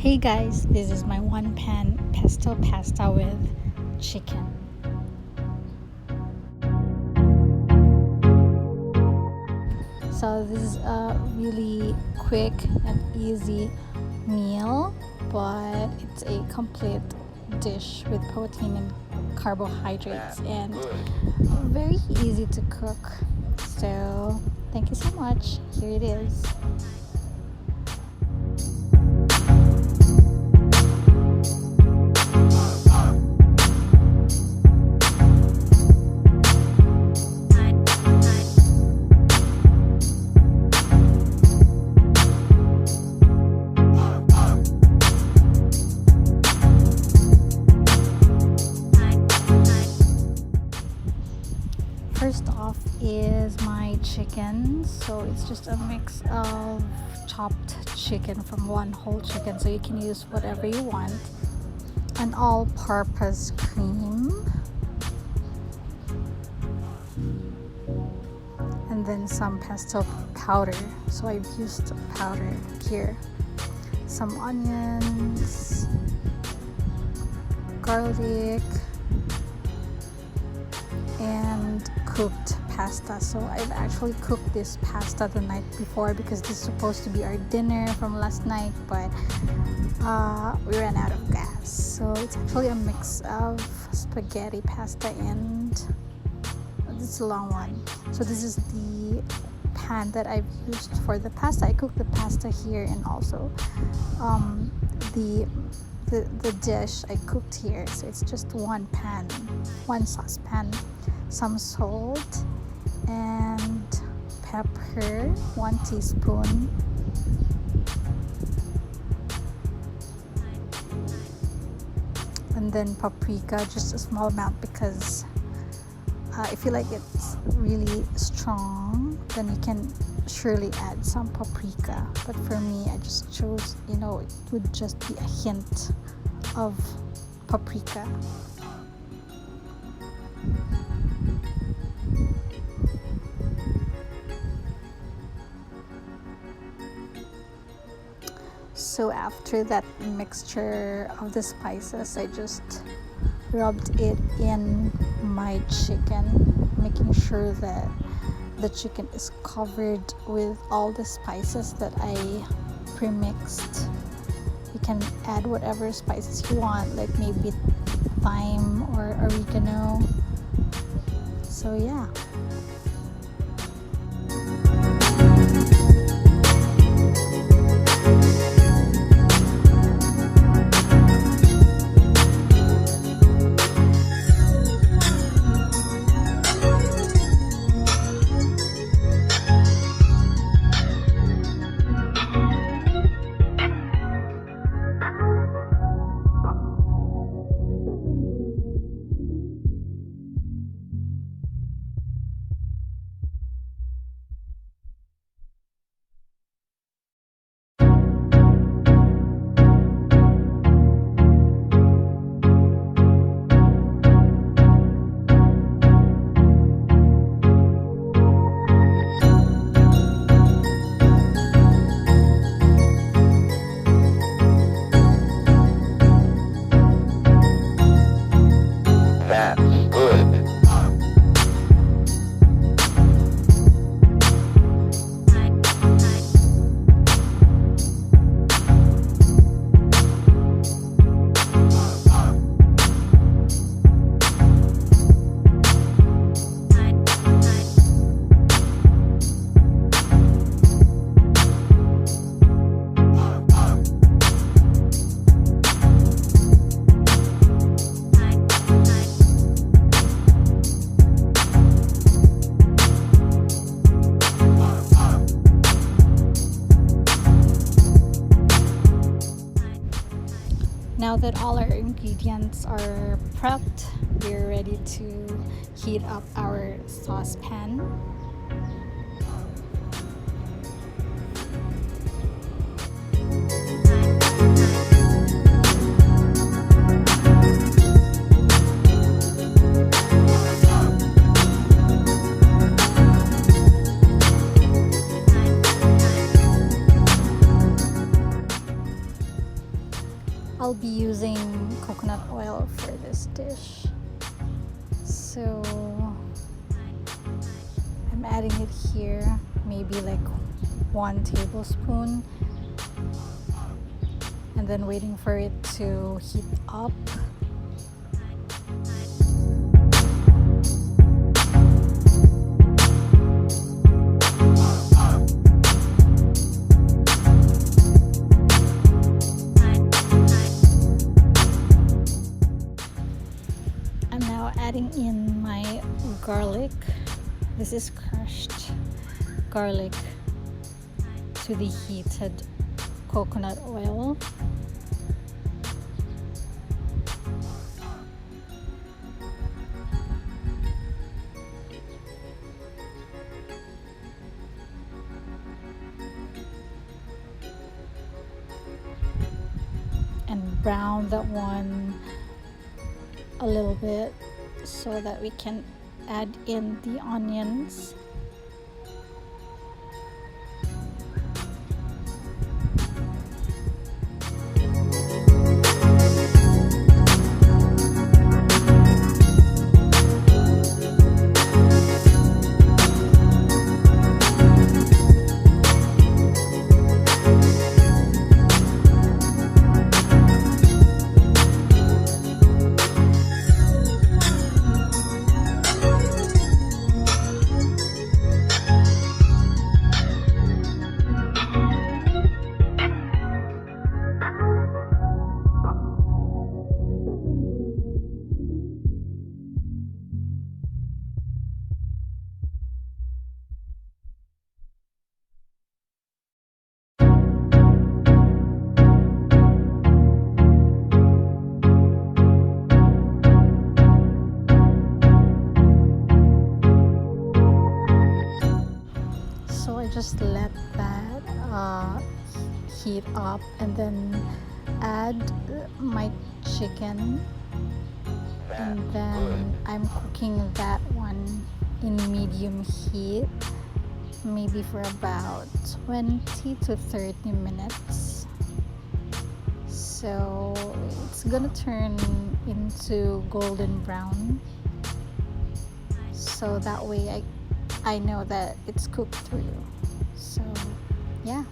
Hey guys, this is my one pan pesto pasta with chicken. So this is a really quick and easy meal, but it's a complete dish with protein and carbohydrates and very easy to cook. So thank you so much. Here it is. First off is my chicken. So it's just a mix of chopped chicken from one whole chicken, so you can use whatever you want. An all-purpose cream, and then some pesto powder. So I've used powder here. Some onions, garlic, and cooked pasta. So I've actually cooked this pasta the night before because this is supposed to be our dinner from last night, but we ran out of gas. So it's actually a mix of spaghetti pasta and this is a long one. So this is the pan that I've used for the pasta. I cooked the pasta here, and also the dish I cooked here. So it's just one pan, one saucepan, some salt and pepper, 1 teaspoon, and then paprika, just a small amount because if you like it's really strong, then you can surely add some paprika. But for me, I just chose, it would just be a hint of paprika. So after that mixture of the spices, I just rubbed it in my chicken, making sure that the chicken is covered with all the spices that I pre-mixed. You can add whatever spices you want, like maybe thyme or oregano. So yeah. Now that all our ingredients are prepped, we're ready to heat up our saucepan. I'll be using coconut oil for this dish. So I'm adding it here, maybe like 1 tablespoon, and then waiting for it to heat up. I'm now adding in my garlic. This is crushed garlic to the heated coconut oil. And brown that one a little bit so that we can add in the onions. So I just let that heat up and then add my chicken, and then I'm cooking that one in medium heat, maybe for about 20 to 30 minutes. So it's gonna turn into golden brown, so that way I know that it's cooked through. So yeah.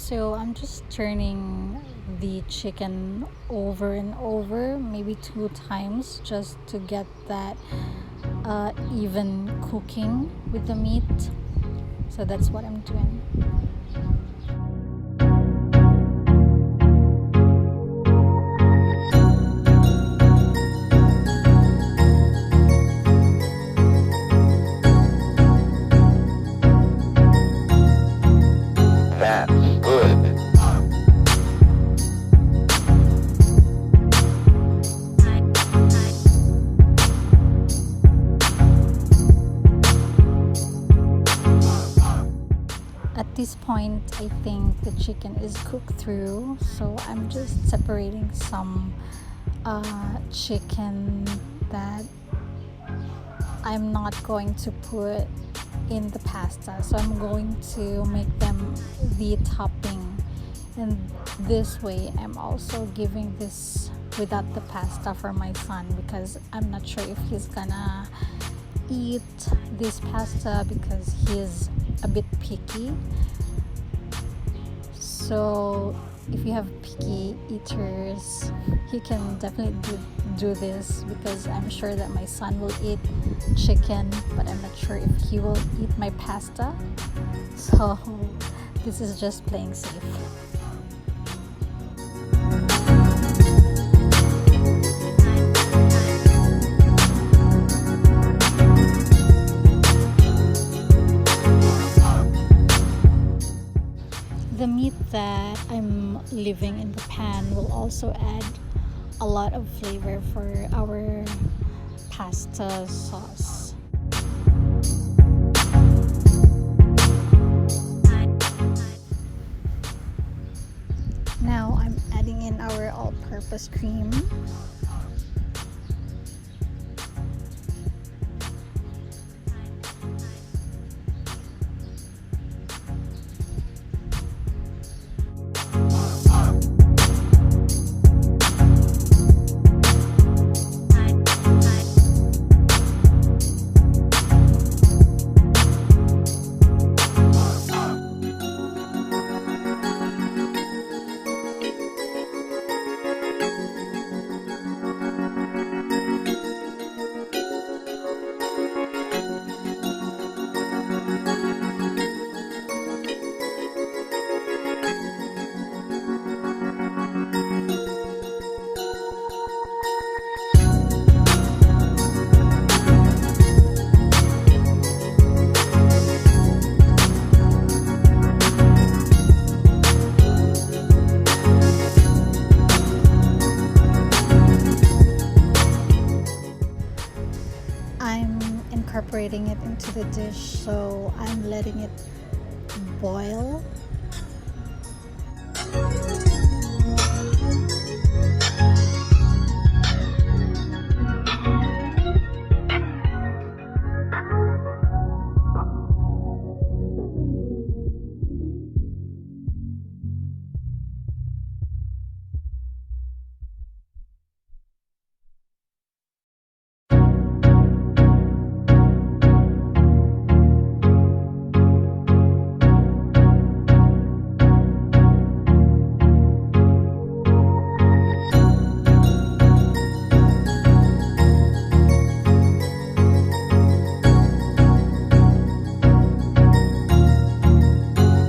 So I'm just turning the chicken over and over, maybe 2 times, just to get that even cooking with the meat. So that's what I'm doing. That's good. At this point, I think the chicken is cooked through, so I'm just separating some chicken that I'm not going to put in the pasta. So I'm going to make them the topping, and this way I'm also giving this without the pasta for my son, because I'm not sure if he's gonna eat this pasta because he's a bit picky. So if you have picky eaters, you can definitely do this, because I'm sure that my son will eat chicken, but I'm not sure if he will eat my pasta. So this is just playing safe. The meat that I'm leaving in the pan will also add a lot of flavor for our pasta sauce. Now I'm adding in our all-purpose cream. I'm incorporating it into the dish, so I'm letting it boil.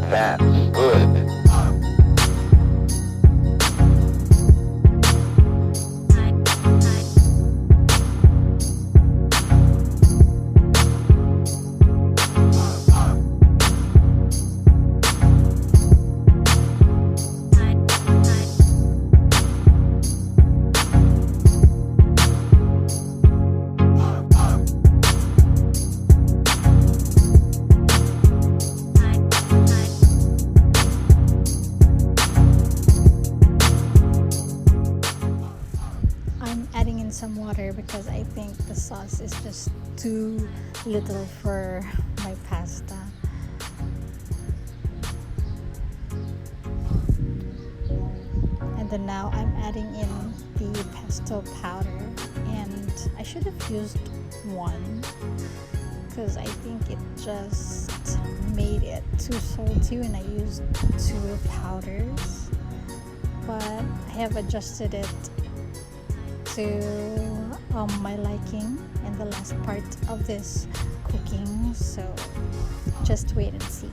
That's good. I'm adding in some water because I think the sauce is just too little for my pasta. And then now I'm adding in the pesto powder, and I should have used one because I think it just made it too salty when I used 2 powders, but I have adjusted it to my liking in the last part of this cooking, so just wait and see.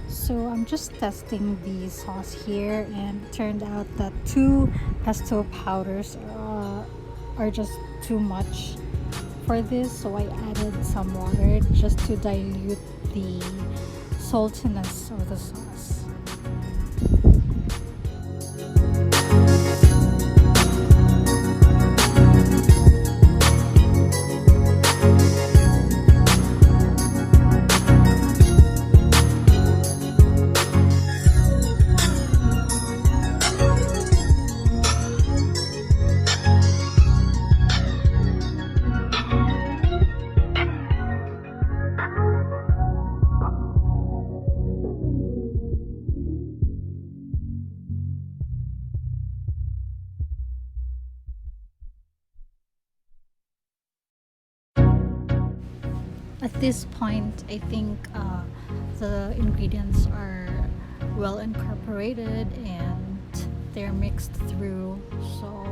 So I'm just testing the sauce here, and it turned out that 2 pesto powders are just too much for this, so I added some water just to dilute the saltiness of the sauce. At this point, I think the ingredients are well incorporated and they're mixed through, so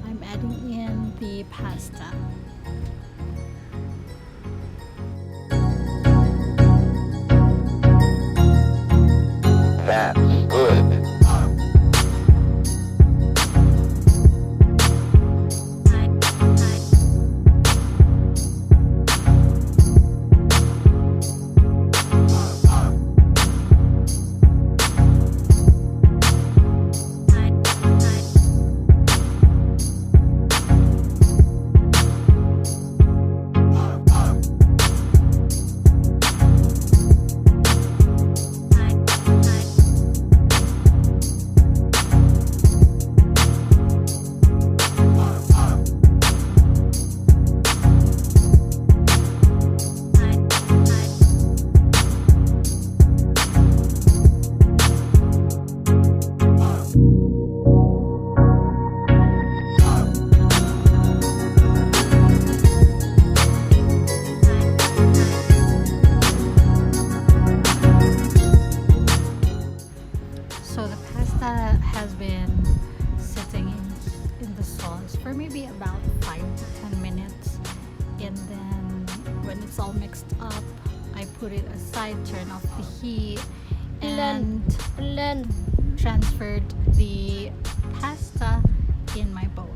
I'm adding in the pasta. That's good. Has been sitting in the sauce for maybe about 5 to 10 minutes, and then when it's all mixed up, I put it aside, turn off the heat, and transferred the pasta in my bowl.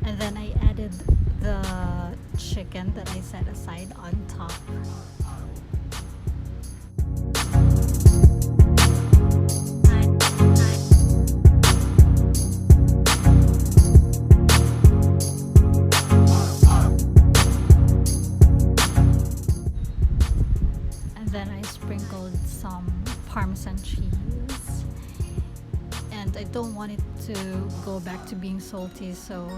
And then I added the chicken that I set aside on top. And then I sprinkled some Parmesan cheese. And I don't want it to go back to being salty, so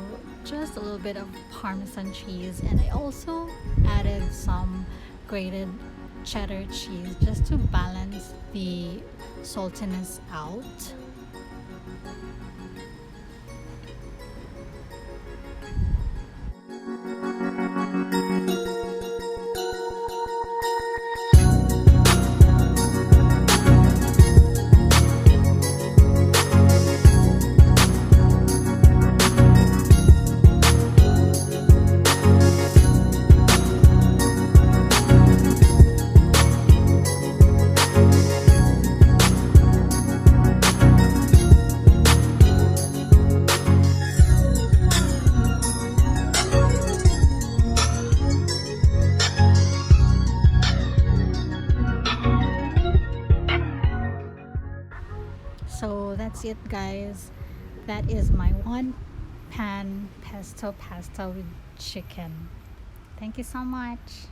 just a little bit of Parmesan cheese, and I also added some grated cheddar cheese just to balance the saltiness out. it, guys. That is my one pan pesto pasta with chicken. Thank you so much.